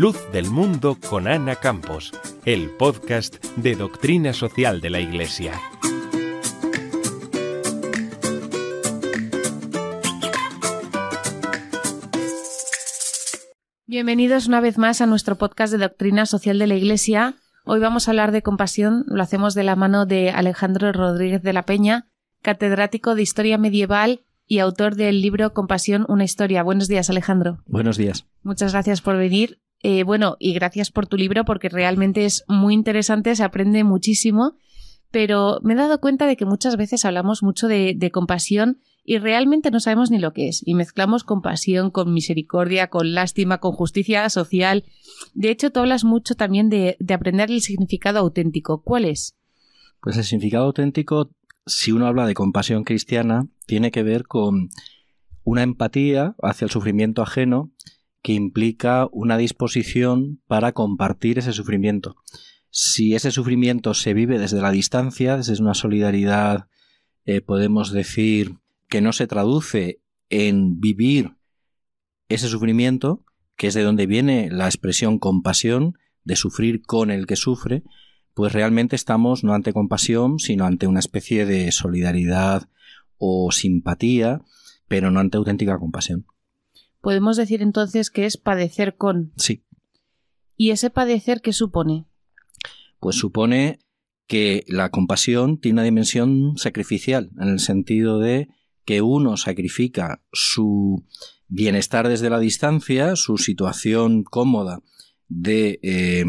Luz del Mundo con Ana Campos, el podcast de Doctrina Social de la Iglesia. Bienvenidos una vez más a nuestro podcast de Doctrina Social de la Iglesia. Hoy vamos a hablar de compasión, lo hacemos de la mano de Alejandro Rodríguez de la Peña, catedrático de Historia Medieval y autor del libro Compasión, una historia. Buenos días, Alejandro. Buenos días. Muchas gracias por venir. Y gracias por tu libro porque realmente es muy interesante, se aprende muchísimo, pero me he dado cuenta de que muchas veces hablamos mucho de compasión y realmente no sabemos ni lo que es, y mezclamos compasión con misericordia, con lástima, con justicia social. De hecho, tú hablas mucho también de aprender el significado auténtico. ¿Cuál es? Pues el significado auténtico, si uno habla de compasión cristiana, tiene que ver con una empatía hacia el sufrimiento ajeno que implica una disposición para compartir ese sufrimiento. Si ese sufrimiento se vive desde la distancia, desde una solidaridad, podemos decir, que no se traduce en vivir ese sufrimiento, que es de donde viene la expresión compasión, de sufrir con el que sufre, pues realmente estamos no ante compasión, sino ante una especie de solidaridad o simpatía, pero no ante auténtica compasión. Podemos decir entonces que es padecer con. Sí. ¿Y ese padecer qué supone? Pues supone que la compasión tiene una dimensión sacrificial, en el sentido de que uno sacrifica su bienestar desde la distancia, su situación cómoda de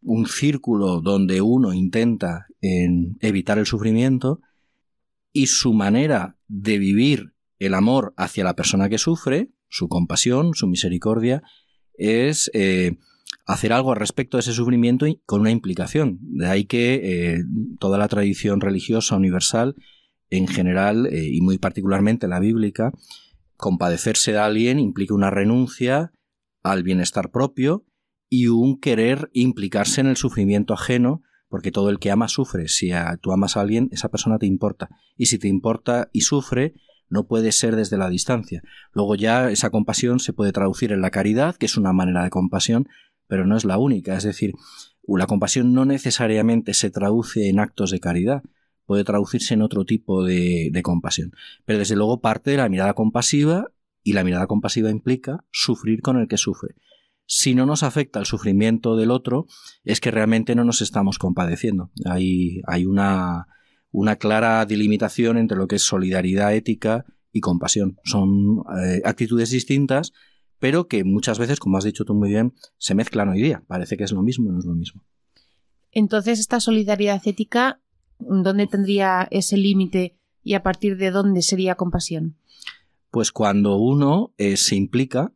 un círculo donde uno intenta evitar el sufrimiento, y su manera de vivir el amor hacia la persona que sufre, su compasión, su misericordia, es hacer algo al respecto de ese sufrimiento y con una implicación. De ahí que toda la tradición religiosa universal, en general, y muy particularmente la bíblica, compadecerse de alguien implica una renuncia al bienestar propio y un querer implicarse en el sufrimiento ajeno, porque todo el que ama sufre. Si tú amas a alguien, esa persona te importa. Y si te importa y sufre, no puede ser desde la distancia. Luego ya esa compasión se puede traducir en la caridad, que es una manera de compasión, pero no es la única. Es decir, la compasión no necesariamente se traduce en actos de caridad, puede traducirse en otro tipo de compasión. Pero desde luego parte de la mirada compasiva, y la mirada compasiva implica sufrir con el que sufre. Si no nos afecta el sufrimiento del otro, es que realmente no nos estamos compadeciendo. Hay una clara delimitación entre lo que es solidaridad ética y compasión. Son actitudes distintas, pero que muchas veces, como has dicho tú muy bien, se mezclan hoy día. Parece que es lo mismo y no es lo mismo. Entonces, esta solidaridad ética, ¿dónde tendría ese límite y a partir de dónde sería compasión? Pues cuando uno se implica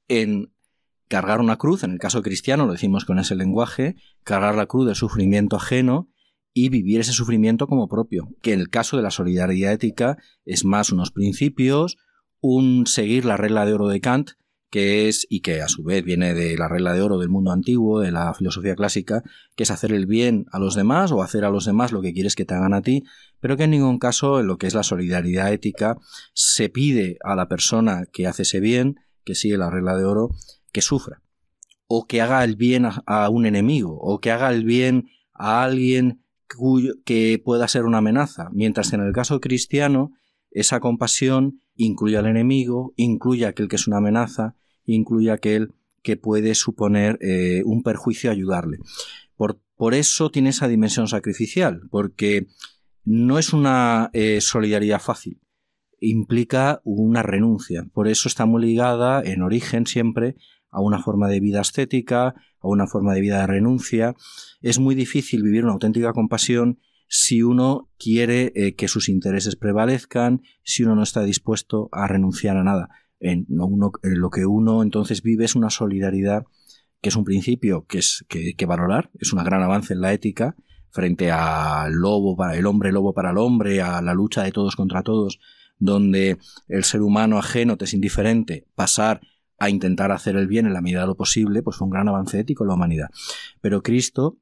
en cargar una cruz, en el caso cristiano lo decimos con ese lenguaje, cargar la cruz del sufrimiento ajeno y vivir ese sufrimiento como propio, que en el caso de la solidaridad ética es más unos principios, un seguir la regla de oro de Kant, que es, y que a su vez viene de la regla de oro del mundo antiguo, de la filosofía clásica, que es hacer el bien a los demás o hacer a los demás lo que quieres que te hagan a ti, pero que en ningún caso en lo que es la solidaridad ética se pide a la persona que hace ese bien, que sigue la regla de oro, que sufra, o que haga el bien a un enemigo, o que haga el bien a alguien que pueda ser una amenaza, mientras en el caso cristiano esa compasión incluye al enemigo, incluye a aquel que es una amenaza, incluye a aquel que puede suponer un perjuicio a ayudarle. Por eso tiene esa dimensión sacrificial, porque no es una solidaridad fácil, implica una renuncia. Por eso está muy ligada en origen siempre a una forma de vida ascética, a una forma de vida de renuncia. Es muy difícil vivir una auténtica compasión si uno quiere que sus intereses prevalezcan, si uno no está dispuesto a renunciar a nada. Lo que uno entonces vive es una solidaridad que es un principio que hay que valorar, es un gran avance en la ética frente al el hombre lobo para el hombre, a la lucha de todos contra todos, donde el ser humano ajeno te es indiferente, pasar a intentar hacer el bien en la medida de lo posible, pues fue un gran avance ético en la humanidad. Pero Cristo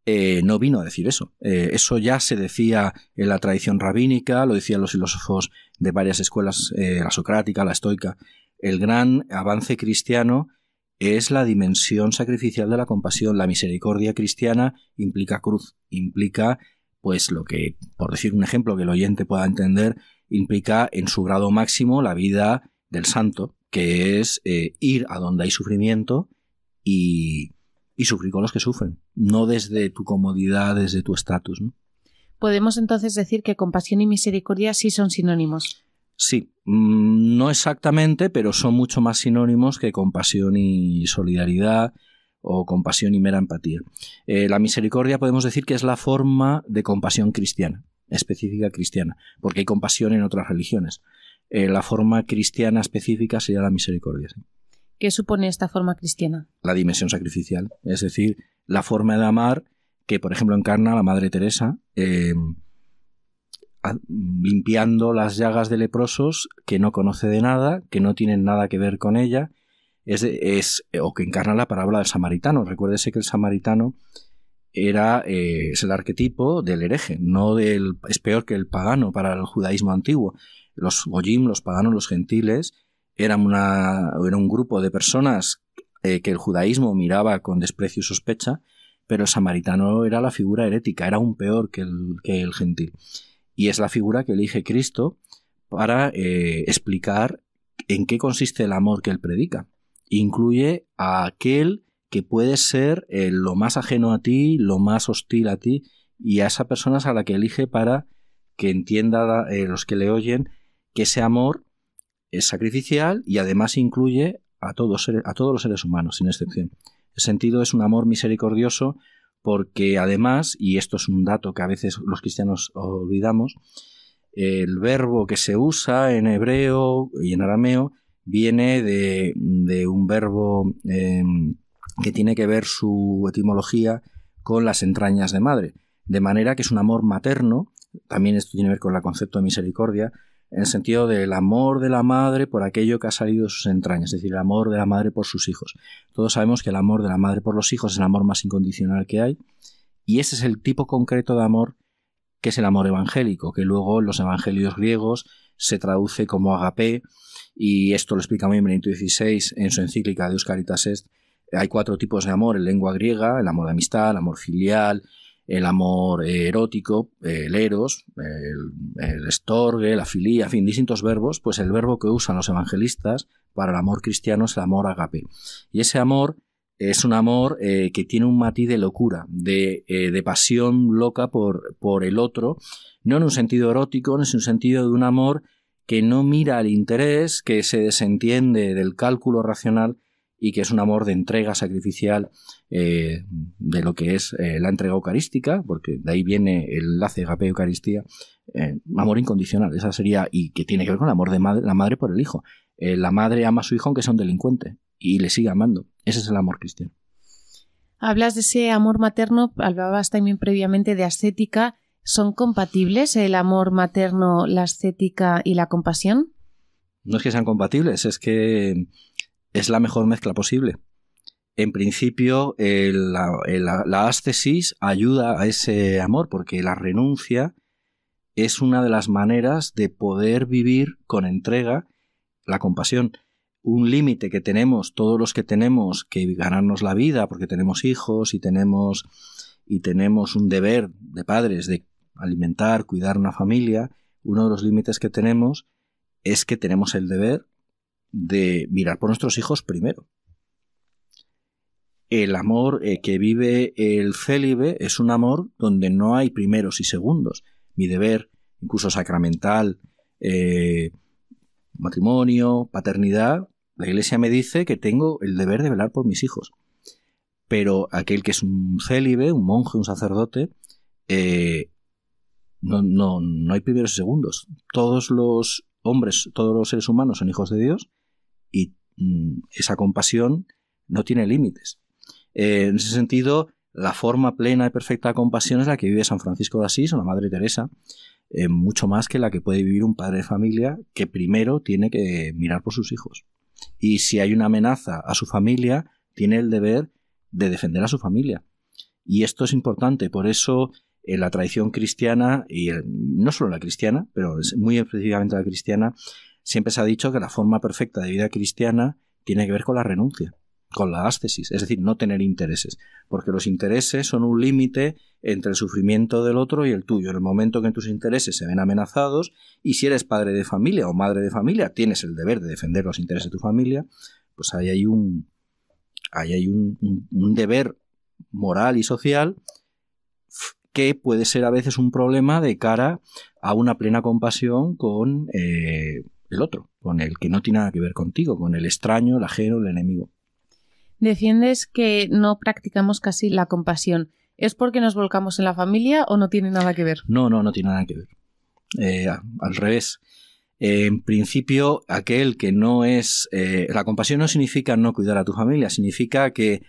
no vino a decir eso. Eso ya se decía en la tradición rabínica, lo decían los filósofos de varias escuelas, la socrática, la estoica. El gran avance cristiano es la dimensión sacrificial de la compasión. La misericordia cristiana implica cruz, implica, pues lo que, por decir un ejemplo que el oyente pueda entender, implica en su grado máximo la vida del santo, que es ir a donde hay sufrimiento y sufrir con los que sufren, no desde tu comodidad, desde tu estatus, ¿no? ¿Podemos entonces decir que compasión y misericordia sí son sinónimos? Sí, no exactamente, pero son mucho más sinónimos que compasión y solidaridad o compasión y mera empatía. La misericordia podemos decir que es la forma de compasión cristiana, específica cristiana, porque hay compasión en otras religiones. La forma cristiana específica sería la misericordia. ¿Sí? ¿Qué supone esta forma cristiana? La dimensión sacrificial, es decir, la forma de amar que, por ejemplo, encarna la Madre Teresa, limpiando las llagas de leprosos que no conoce de nada, que no tienen nada que ver con ella, o que encarna la parábola del samaritano. Recuérdese que el samaritano es el arquetipo del hereje, es peor que el pagano para el judaísmo antiguo. Los goyim, los paganos, los gentiles, era un grupo de personas que el judaísmo miraba con desprecio y sospecha, pero el samaritano era la figura herética, era aún peor que el gentil. Y es la figura que elige Cristo para explicar en qué consiste el amor que él predica. Incluye a aquel que puede ser lo más ajeno a ti, lo más hostil a ti, y a esa persona es a la que elige para que entienda los que le oyen que ese amor es sacrificial y además incluye a todos los seres humanos, sin excepción. El sentido es un amor misericordioso porque además, y esto es un dato que a veces los cristianos olvidamos, el verbo que se usa en hebreo y en arameo viene de un verbo que tiene que ver su etimología con las entrañas de madre, de manera que es un amor materno. También esto tiene que ver con el concepto de misericordia, en el sentido del amor de la madre por aquello que ha salido de sus entrañas, es decir, el amor de la madre por sus hijos. Todos sabemos que el amor de la madre por los hijos es el amor más incondicional que hay, y ese es el tipo concreto de amor que es el amor evangélico, que luego en los evangelios griegos se traduce como agape, y esto lo explica muy bien Benedicto XVI en su encíclica Deus Caritas Est. Hay 4 tipos de amor en lengua griega: el amor de amistad, el amor filial, el amor erótico, el eros, el estorge, la filía, en fin, distintos verbos. Pues el verbo que usan los evangelistas para el amor cristiano es el amor agape. Y ese amor es un amor que tiene un matiz de locura, de pasión loca por el otro, no en un sentido erótico, no en un sentido de un amor que no mira al interés, que se desentiende del cálculo racional, y que es un amor de entrega sacrificial de lo que es la entrega eucarística, porque de ahí viene el enlace agape-eucaristía, amor incondicional, esa sería, y que tiene que ver con el amor de la madre por el hijo. La madre ama a su hijo aunque sea un delincuente, y le sigue amando. Ese es el amor cristiano. Hablas de ese amor materno, hablabas también previamente de ascética. ¿Son compatibles el amor materno, la ascética y la compasión? No es que sean compatibles, es que es la mejor mezcla posible. En principio, la ascesis ayuda a ese amor, porque la renuncia es una de las maneras de poder vivir con entrega la compasión. Un límite que tenemos todos los que tenemos que ganarnos la vida, porque tenemos hijos y tenemos un deber de padres de alimentar, cuidar una familia. Uno de los límites que tenemos es que tenemos el deber de mirar por nuestros hijos primero. El amor que vive el célibe es un amor donde no hay primeros y segundos. Mi deber, incluso sacramental, matrimonio, paternidad, la Iglesia me dice que tengo el deber de velar por mis hijos. Pero aquel que es un célibe, un monje, un sacerdote, no hay primeros y segundos. Todos los hombres, todos los seres humanos son hijos de Dios, y esa compasión no tiene límites. En ese sentido, la forma plena y perfecta de compasión es la que vive San Francisco de Asís o la Madre Teresa, mucho más que la que puede vivir un padre de familia que primero tiene que mirar por sus hijos. Y si hay una amenaza a su familia, tiene el deber de defender a su familia. Y esto es importante, por eso en la tradición cristiana, y no solo la cristiana, pero muy específicamente la cristiana, siempre se ha dicho que la forma perfecta de vida cristiana tiene que ver con la renuncia. la ascesis, es decir, no tener intereses, porque los intereses son un límite entre el sufrimiento del otro y el tuyo. En el momento que tus intereses se ven amenazados, y si eres padre de familia o madre de familia, tienes el deber de defender los intereses de tu familia, pues ahí hay un deber moral y social que puede ser a veces un problema de cara a una plena compasión con el otro, con el que no tiene nada que ver contigo, con el extraño, el ajeno, el enemigo. Defiendes que no practicamos casi la compasión. ¿Es porque nos volcamos en la familia o no tiene nada que ver? No tiene nada que ver. Al revés. En principio, aquel que no es... la compasión no significa no cuidar a tu familia, significa que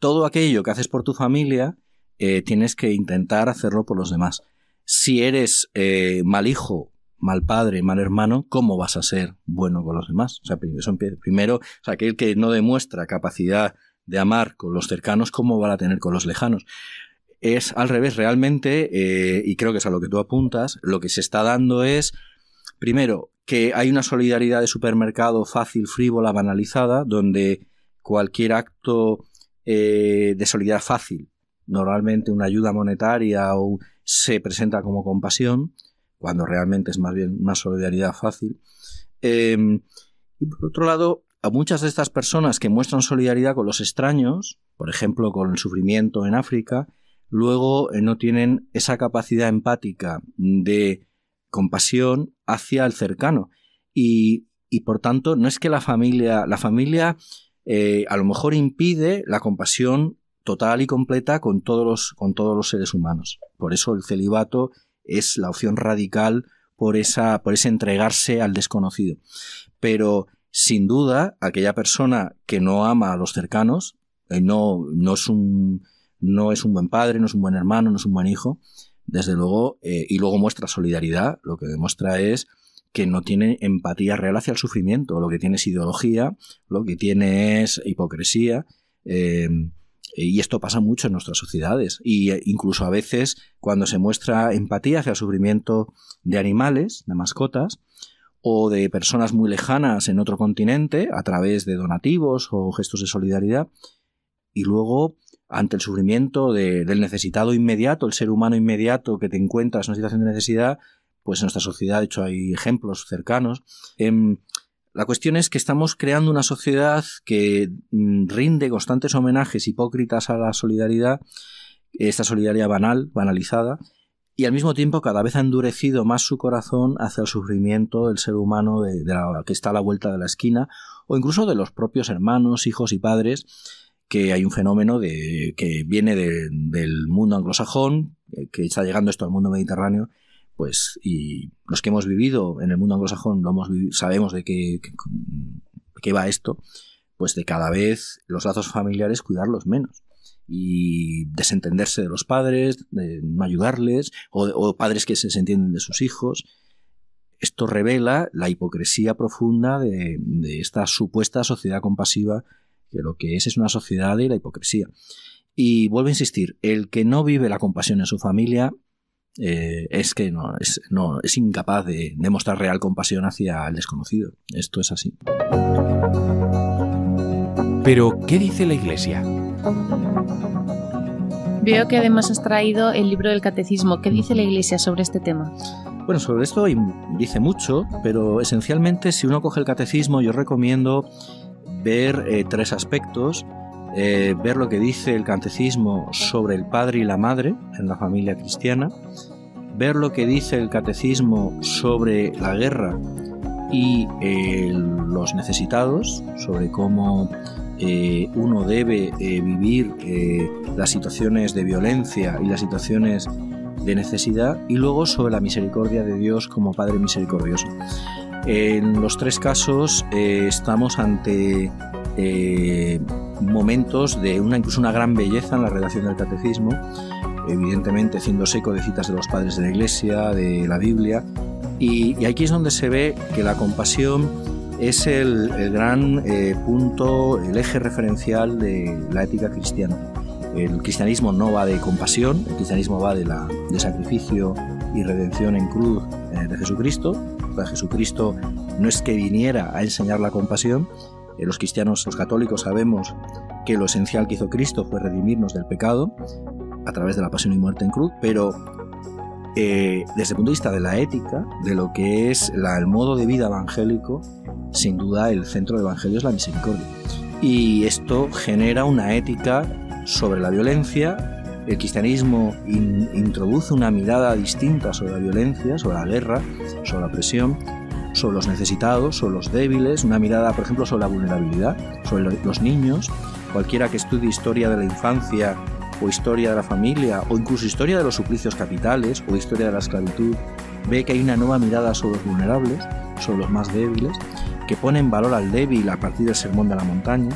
todo aquello que haces por tu familia tienes que intentar hacerlo por los demás. Si eres mal hijo, mal padre, mal hermano, ¿cómo vas a ser bueno con los demás? O sea, primero, aquel que no demuestra capacidad de amar con los cercanos, ¿cómo va a tener con los lejanos? Es al revés, realmente, y creo que es a lo que tú apuntas, lo que se está dando es, primero, que hay una solidaridad de supermercado fácil, frívola, banalizada, donde cualquier acto de solidaridad fácil, normalmente una ayuda monetaria, se presenta como compasión, cuando realmente es más bien una solidaridad fácil. Y por otro lado, a muchas de estas personas que muestran solidaridad con los extraños, por ejemplo con el sufrimiento en África, luego no tienen esa capacidad empática de compasión hacia el cercano. Y por tanto, no es que la familia a lo mejor impide la compasión total y completa con todos los seres humanos. Por eso el celibato es la opción radical por ese entregarse al desconocido. Pero, sin duda, aquella persona que no ama a los cercanos, no es un buen padre, no es un buen hermano, no es un buen hijo, desde luego, y luego muestra solidaridad, lo que demuestra es que no tiene empatía real hacia el sufrimiento, lo que tiene es ideología, lo que tiene es hipocresía, y esto pasa mucho en nuestras sociedades, y incluso a veces cuando se muestra empatía hacia el sufrimiento de animales, de mascotas, o de personas muy lejanas en otro continente, a través de donativos o gestos de solidaridad, y luego ante el sufrimiento del necesitado inmediato, el ser humano inmediato que te encuentras en una situación de necesidad, pues en nuestra sociedad, de hecho, hay ejemplos cercanos. La cuestión es que estamos creando una sociedad que rinde constantes homenajes hipócritas a la solidaridad, esta solidaridad banalizada, y al mismo tiempo cada vez ha endurecido más su corazón hacia el sufrimiento del ser humano que está a la vuelta de la esquina, o incluso de los propios hermanos, hijos y padres, que hay un fenómeno que viene del mundo anglosajón, que está llegando esto al mundo mediterráneo, pues, y los que hemos vivido en el mundo anglosajón sabemos de qué va esto, pues de cada vez los lazos familiares cuidarlos menos y desentenderse de los padres, de no ayudarles, o padres que se desentienden de sus hijos. Esto revela la hipocresía profunda de esta supuesta sociedad compasiva, que lo que es una sociedad de la hipocresía. Y vuelvo a insistir, el que no vive la compasión en su familia es incapaz de demostrar real compasión hacia el desconocido. Esto es así. Pero, ¿qué dice la Iglesia? Veo que además has traído el libro del Catecismo. ¿Qué dice la Iglesia sobre este tema? Bueno, sobre esto dice mucho, pero esencialmente si uno coge el Catecismo, yo recomiendo ver tres aspectos. Ver lo que dice el Catecismo sobre el padre y la madre en la familia cristiana, ver lo que dice el Catecismo sobre la guerra y los necesitados, sobre cómo uno debe vivir las situaciones de violencia y las situaciones de necesidad, y luego sobre la misericordia de Dios como Padre misericordioso. En los tres casos estamos ante momentos de incluso una gran belleza en la redacción del Catecismo, evidentemente haciéndose eco de citas de los padres de la Iglesia, de la Biblia, y aquí es donde se ve que la compasión es el gran punto, el eje referencial de la ética cristiana. El cristianismo no va de compasión, el cristianismo va de sacrificio y redención en cruz de Jesucristo. O sea, Jesucristo no es que viniera a enseñar la compasión, Los cristianos, los católicos, sabemos que lo esencial que hizo Cristo fue redimirnos del pecado a través de la pasión y muerte en cruz, pero desde el punto de vista de la ética, de lo que es el modo de vida evangélico, sin duda el centro del evangelio es la misericordia. Y esto genera una ética sobre la violencia. El cristianismo introduce una mirada distinta sobre la violencia, sobre la guerra, sobre la opresión, sobre los necesitados, sobre los débiles, una mirada, por ejemplo, sobre la vulnerabilidad, sobre los niños. Cualquiera que estudie historia de la infancia o historia de la familia o incluso historia de los suplicios capitales o historia de la esclavitud, ve que hay una nueva mirada sobre los vulnerables, sobre los más débiles, que pone en valor al débil a partir del sermón de la montaña.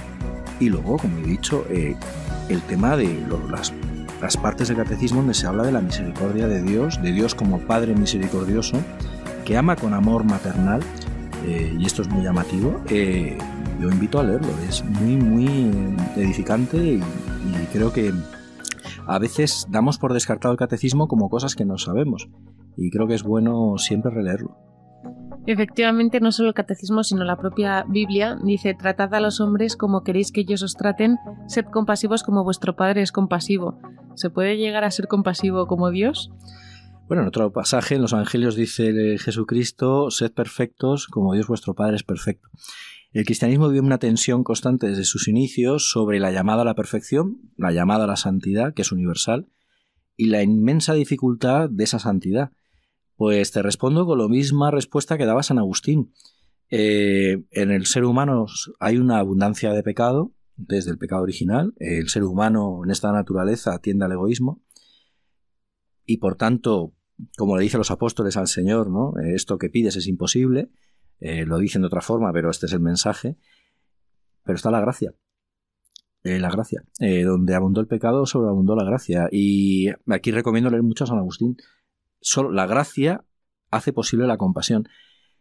Y luego, como he dicho, el tema de las partes del catecismo donde se habla de la misericordia de Dios como Padre misericordioso, que ama con amor maternal, y esto es muy llamativo. Yo invito a leerlo, es muy, muy edificante y creo que a veces damos por descartado el catecismo como cosas que no sabemos, y creo que es bueno siempre releerlo. Efectivamente, no solo el catecismo, sino la propia Biblia dice: tratad a los hombres como queréis que ellos os traten, sed compasivos como vuestro Padre es compasivo. ¿Se puede llegar a ser compasivo como Dios? Bueno, en otro pasaje en los Evangelios dice Jesucristo: sed perfectos como Dios vuestro Padre es perfecto. El cristianismo vive una tensión constante desde sus inicios sobre la llamada a la perfección, la llamada a la santidad, que es universal, y la inmensa dificultad de esa santidad. Pues te respondo con la misma respuesta que daba San Agustín. En el ser humano hay una abundancia de pecado, desde el pecado original. El ser humano en esta naturaleza tiende al egoísmo y por tanto, como le dicen los apóstoles al Señor, ¿no? Esto que pides es imposible. Lo dicen de otra forma, pero este es el mensaje. Pero está la gracia. Donde abundó el pecado, sobreabundó la gracia. Y aquí recomiendo leer mucho a San Agustín. Solo la gracia hace posible la compasión.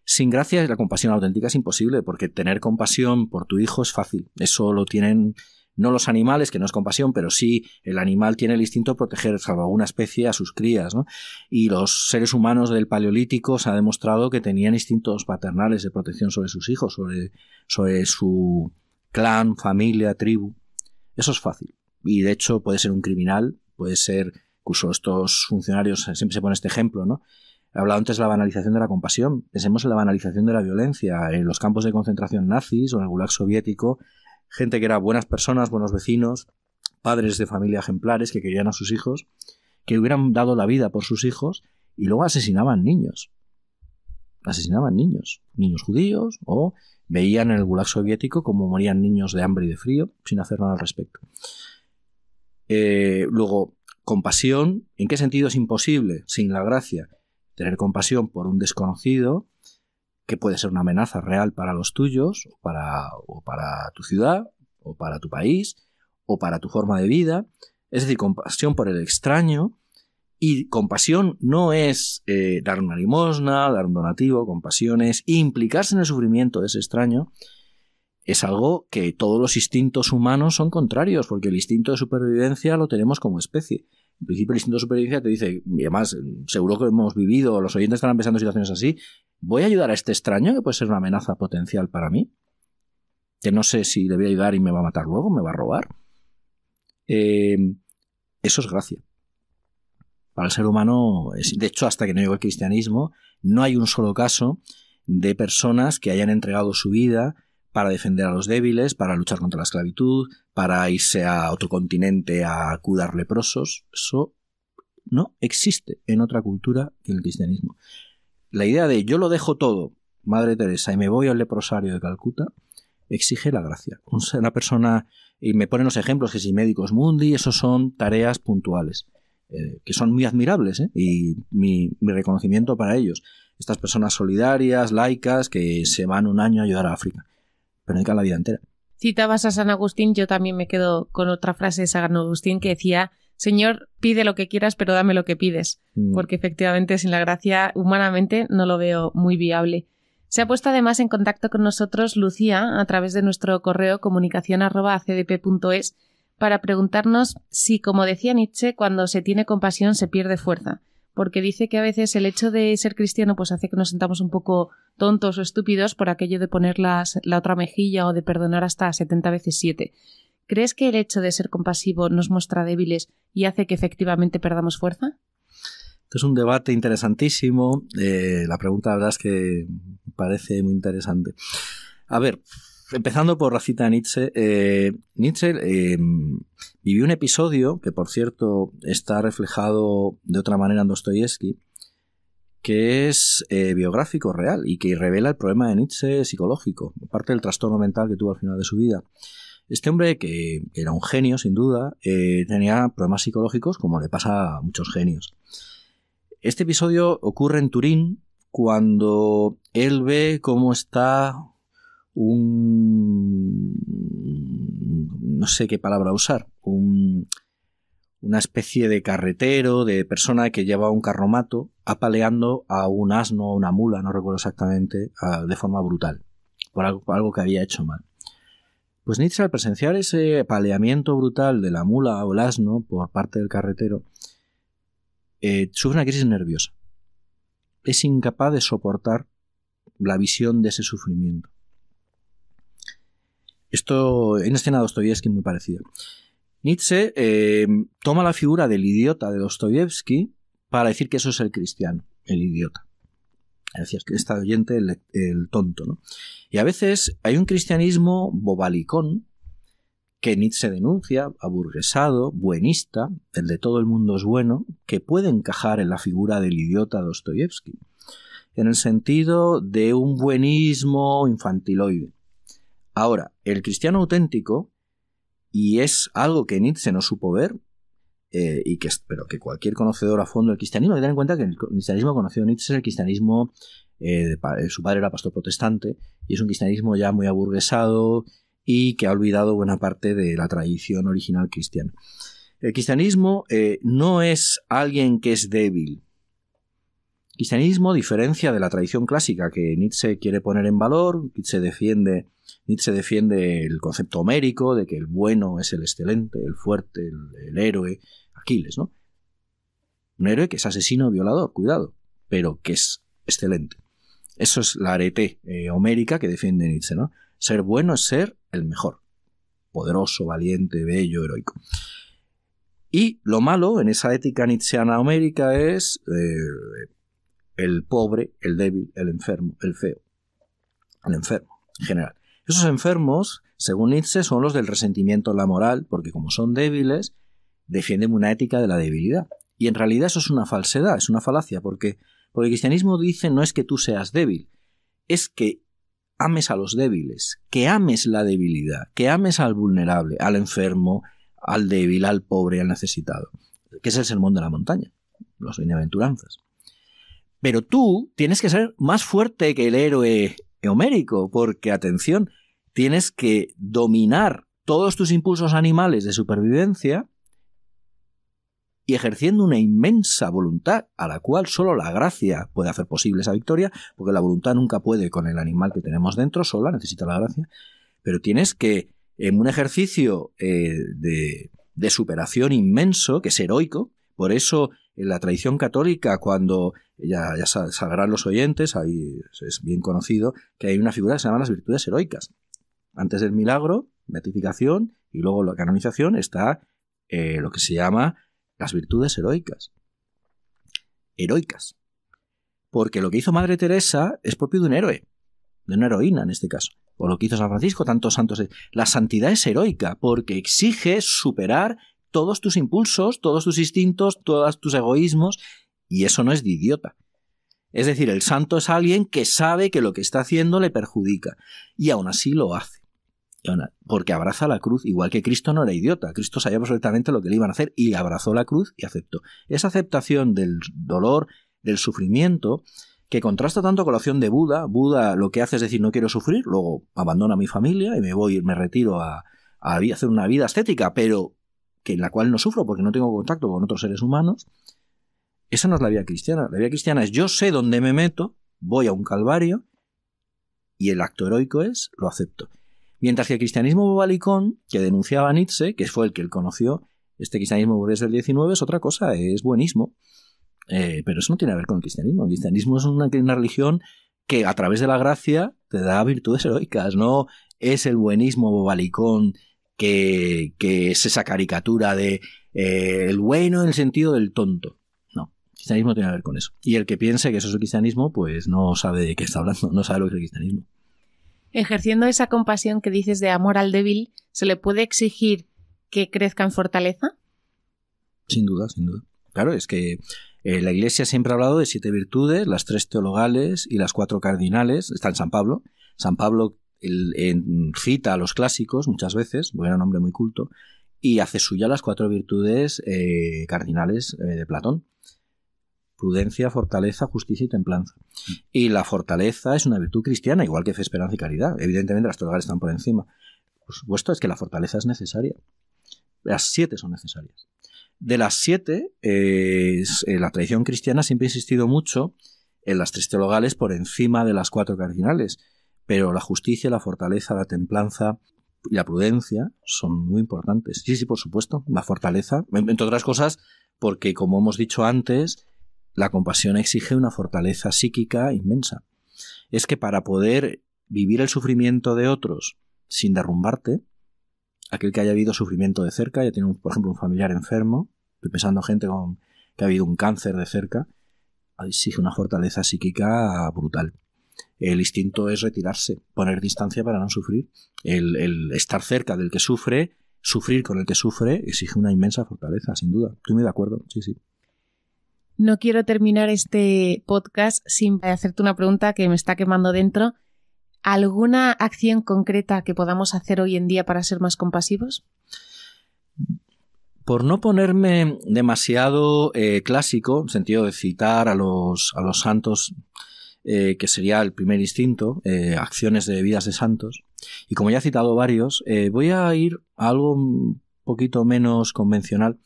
Sin gracia, la compasión auténtica es imposible, porque tener compasión por tu hijo es fácil. Eso lo tienen no los animales, que no es compasión, pero sí el animal tiene el instinto de proteger, salvo alguna especie, a sus crías, ¿no? Y los seres humanos del Paleolítico se ha demostrado que tenían instintos paternales de protección sobre sus hijos, sobre su clan, familia, tribu. Eso es fácil. Y de hecho puede ser un criminal, puede ser... Incluso estos funcionarios siempre se pone este ejemplo, ¿no? He hablado antes de la banalización de la compasión. Pensemos en la banalización de la violencia. En los campos de concentración nazis o en el Gulag soviético, gente que era buenas personas, buenos vecinos, padres de familia ejemplares que querían a sus hijos, que hubieran dado la vida por sus hijos y luego asesinaban niños. Niños judíos, o veían en el Gulag soviético cómo morían niños de hambre y de frío sin hacer nada al respecto. Luego, compasión, ¿en qué sentido es imposible sin la gracia? Tener compasión por un desconocido que puede ser una amenaza real para los tuyos, o para tu ciudad, o para tu país, o para tu forma de vida. Es decir, compasión por el extraño. Y compasión no es dar una limosna, dar un donativo. Compasión es implicarse en el sufrimiento de ese extraño. Es algo que todos los instintos humanos son contrarios, porque el instinto de supervivencia lo tenemos como especie. En principio el instinto de supervivencia te dice, y además seguro que hemos vivido, los oyentes estarán pensando en situaciones así, ¿voy a ayudar a este extraño que puede ser una amenaza potencial para mí? Que no sé si le voy a ayudar y me va a matar luego, me va a robar. Eso es gracia. Para el ser humano, de hecho, hasta que no llegó el cristianismo, no hay un solo caso de personas que hayan entregado su vida para defender a los débiles, para luchar contra la esclavitud, para irse a otro continente a cuidar leprosos. Eso no existe en otra cultura que el cristianismo. La idea de yo lo dejo todo, Madre Teresa, y me voy al leprosario de Calcuta, exige la gracia. Una persona, y me ponen los ejemplos, que si Médicos Mundi, eso son tareas puntuales, que son muy admirables, y mi reconocimiento para ellos. Estas personas solidarias, laicas, que se van un año a ayudar a África, pero dedican la vida entera. Citabas a San Agustín, yo también me quedo con otra frase de San Agustín que decía: Señor, pide lo que quieras, pero dame lo que pides. Porque efectivamente sin la gracia humanamente no lo veo muy viable. Se ha puesto además en contacto con nosotros Lucía a través de nuestro correo comunicación@acdp.es para preguntarnos si, como decía Nietzsche, cuando se tiene compasión se pierde fuerza. porque dice que a veces el hecho de ser cristiano pues hace que nos sentamos un poco tontos o estúpidos por aquello de poner la otra mejilla o de perdonar hasta 70 veces 7. ¿Crees que el hecho de ser compasivo nos muestra débiles y hace que efectivamente perdamos fuerza? Este es un debate interesantísimo. La pregunta, la verdad, es que me parece muy interesante. A ver, empezando por la cita de Nietzsche. Nietzsche vivió un episodio que, por cierto, está reflejado de otra manera en Dostoyevsky, que es biográfico, real, y que revela el problema de Nietzsche psicológico, parte del trastorno mental que tuvo al final de su vida. Este hombre, que era un genio, sin duda, tenía problemas psicológicos, como le pasa a muchos genios. Este episodio ocurre en Turín, cuando él ve cómo está no sé qué palabra usar, una especie de carretero, de persona que lleva un carromato apaleando a un asno o una mula, no recuerdo exactamente, de forma brutal, por algo que había hecho mal. Pues Nietzsche, al presenciar ese apaleamiento brutal de la mula o el asno por parte del carretero, sufre una crisis nerviosa. Es incapaz de soportar la visión de ese sufrimiento. Esto, en una escena de Dostoyevsky muy parecida. Nietzsche toma la figura del idiota de Dostoyevsky para decir que eso es el cristiano, el idiota. Es decir, que está oyente el tonto, ¿no? Y a veces hay un cristianismo bobalicón que Nietzsche denuncia, aburguesado, buenista, el de todo el mundo es bueno, que puede encajar en la figura del idiota Dostoyevsky, en el sentido de un buenismo infantiloide. Ahora, el cristiano auténtico, y es algo que Nietzsche no supo ver, pero que cualquier conocedor a fondo del cristianismo, hay que tener en cuenta que el cristianismo conocido Nietzsche es el cristianismo, su padre era pastor protestante, y es un cristianismo ya muy aburguesado y que ha olvidado buena parte de la tradición original cristiana. El cristianismo no es alguien que es débil. El cristianismo, a diferencia de la tradición clásica que Nietzsche quiere poner en valor, Nietzsche defiende el concepto homérico de que el bueno es el excelente, el fuerte, el héroe, Aquiles, ¿no? Un héroe que es asesino o violador, cuidado, pero que es excelente. Eso es la arete homérica que defiende Nietzsche, ¿no? Ser bueno es ser el mejor, poderoso, valiente, bello, heroico. Y lo malo en esa ética nietzscheana homérica es el pobre, el débil, el enfermo, el feo. El enfermo, en general. Esos enfermos, según Nietzsche, son los del resentimiento en la moral, porque como son débiles, defienden una ética de la debilidad. Y en realidad eso es una falsedad, es una falacia, porque el cristianismo dice no es que tú seas débil, es que ames a los débiles, que ames la debilidad, que ames al vulnerable, al enfermo, al débil, al pobre, al necesitado, que es el sermón de la montaña, las bienaventuranzas. Pero tú tienes que ser más fuerte que el héroe homérico, porque, atención, tienes que dominar todos tus impulsos animales de supervivencia y ejerciendo una inmensa voluntad, a la cual solo la gracia puede hacer posible esa victoria, porque la voluntad nunca puede con el animal que tenemos dentro, sola, necesita la gracia, pero tienes que, en un ejercicio de superación inmenso, que es heroico, por eso en la tradición católica, cuando ya sabrán los oyentes, ahí es bien conocido, que hay una figura que se llama las virtudes heroicas. Antes del milagro, beatificación, y luego la canonización, está lo que se llama las virtudes heroicas. Heroicas. Porque lo que hizo Madre Teresa es propio de un héroe, de una heroína en este caso. O lo que hizo San Francisco, tantos santos. La santidad es heroica porque exige superar todos tus impulsos, todos tus instintos, todos tus egoísmos, y eso no es de idiota. Es decir, el santo es alguien que sabe que lo que está haciendo le perjudica, y aún así lo hace. Porque abraza la cruz, igual que Cristo no era idiota. Cristo sabía perfectamente lo que le iban a hacer y abrazó la cruz y aceptó. Esa aceptación del dolor, del sufrimiento, que contrasta tanto con la acción de Buda. Buda lo que hace es decir, no quiero sufrir, luego abandono a mi familia y me retiro a hacer una vida ascética, pero que en la cual no sufro porque no tengo contacto con otros seres humanos. Esa no es la vida cristiana. La vida cristiana es yo sé dónde me meto, voy a un calvario y el acto heroico es lo acepto. Mientras que el cristianismo bobalicón, que denunciaba Nietzsche, que fue el que él conoció, este cristianismo burgués del XIX es otra cosa, es buenismo. Pero eso no tiene que ver con el cristianismo. El cristianismo es una religión que a través de la gracia te da virtudes heroicas, no es el buenismo bobalicón que es esa caricatura de el bueno en el sentido del tonto. No, el cristianismo tiene que ver con eso. Y el que piense que eso es el cristianismo, pues no sabe de qué está hablando, no sabe lo que es el cristianismo. Ejerciendo esa compasión que dices de amor al débil, ¿se le puede exigir que crezca en fortaleza? Sin duda, sin duda. Claro, es que la Iglesia siempre ha hablado de 7 virtudes, las 3 teologales y las 4 cardinales. Está en San Pablo. San Pablo cita a los clásicos muchas veces, porque era un hombre muy culto, y hace suya las 4 virtudes cardinales de Platón. Prudencia, fortaleza, justicia y templanza. Y la fortaleza es una virtud cristiana, igual que fe, esperanza y caridad. Evidentemente las teologales están por encima. Por supuesto, es que la fortaleza es necesaria. Las 7 son necesarias. De las 7, la tradición cristiana siempre ha insistido mucho en las 3 teologales por encima de las 4 cardinales, pero la justicia, la fortaleza, la templanza y la prudencia son muy importantes. Sí, por supuesto. La fortaleza, entre otras cosas, porque como hemos dicho antes, la compasión exige una fortaleza psíquica inmensa. Es que para poder vivir el sufrimiento de otros sin derrumbarte, aquel que haya habido sufrimiento de cerca, ya tiene, por ejemplo, un familiar enfermo, estoy pensando en gente que ha habido un cáncer de cerca, exige una fortaleza psíquica brutal. El instinto es retirarse, poner distancia para no sufrir. El estar cerca del que sufre, sufrir con el que sufre, exige una inmensa fortaleza, sin duda. Estoy muy de acuerdo, sí. No quiero terminar este podcast sin hacerte una pregunta que me está quemando dentro. ¿Alguna acción concreta que podamos hacer hoy en día para ser más compasivos? Por no ponerme demasiado clásico, en sentido de citar a los santos, que sería el primer instinto, acciones de vidas de santos, y como ya he citado varios, voy a ir a algo un poquito menos convencional,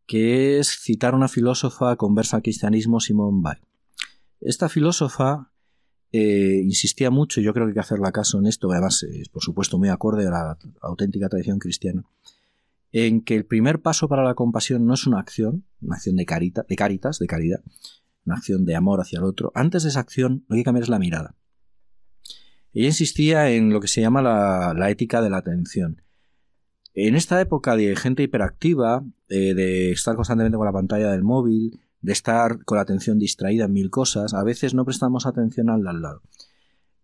que es citar a una filósofa conversa al cristianismo, Simone Weil. Esta filósofa insistía mucho, y yo creo que hay que hacerle caso en esto, además es por supuesto muy acorde a la auténtica tradición cristiana, en que el primer paso para la compasión no es una acción de caridad, una acción de amor hacia el otro. Antes de esa acción lo que hay que cambiar es la mirada. Ella insistía en lo que se llama la ética de la atención. En esta época de gente hiperactiva, de estar constantemente con la pantalla del móvil, de estar con la atención distraída en 1000 cosas, a veces no prestamos atención al de al lado.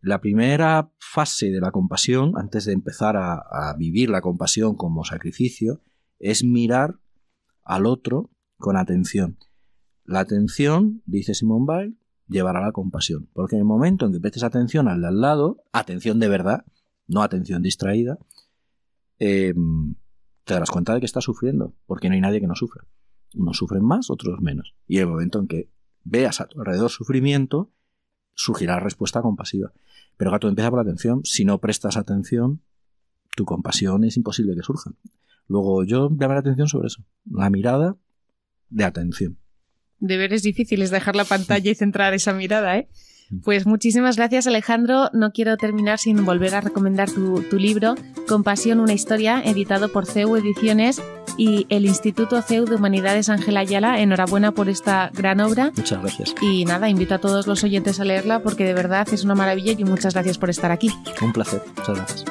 La primera fase de la compasión, antes de empezar a vivir la compasión como sacrificio, es mirar al otro con atención. La atención, dice Simone Weil, llevará a la compasión. Porque en el momento en que prestes atención al de al lado, atención de verdad, no atención distraída, te darás cuenta de que estás sufriendo, porque no hay nadie que no sufra. Unos sufren más, otros menos. Y en el momento en que veas a tu alrededor sufrimiento, surgirá respuesta compasiva. Pero gato, empieza por la atención. Si no prestas atención, tu compasión es imposible que surja. Luego yo llamaré la atención sobre eso. La mirada de atención. Deberes difíciles, dejar la pantalla y centrar esa mirada, ¿eh? Pues muchísimas gracias, Alejandro. No quiero terminar sin volver a recomendar tu libro, Compasión, una historia, editado por CEU Ediciones y el Instituto CEU de Humanidades Ángel Ayala. Enhorabuena por esta gran obra. Muchas gracias. Y nada, invito a todos los oyentes a leerla porque de verdad es una maravilla y muchas gracias por estar aquí. Un placer. Muchas gracias.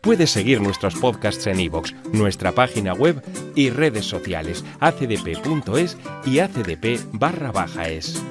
Puedes seguir nuestros podcasts en iVoox, nuestra página web y redes sociales acdp.es y acdp_es.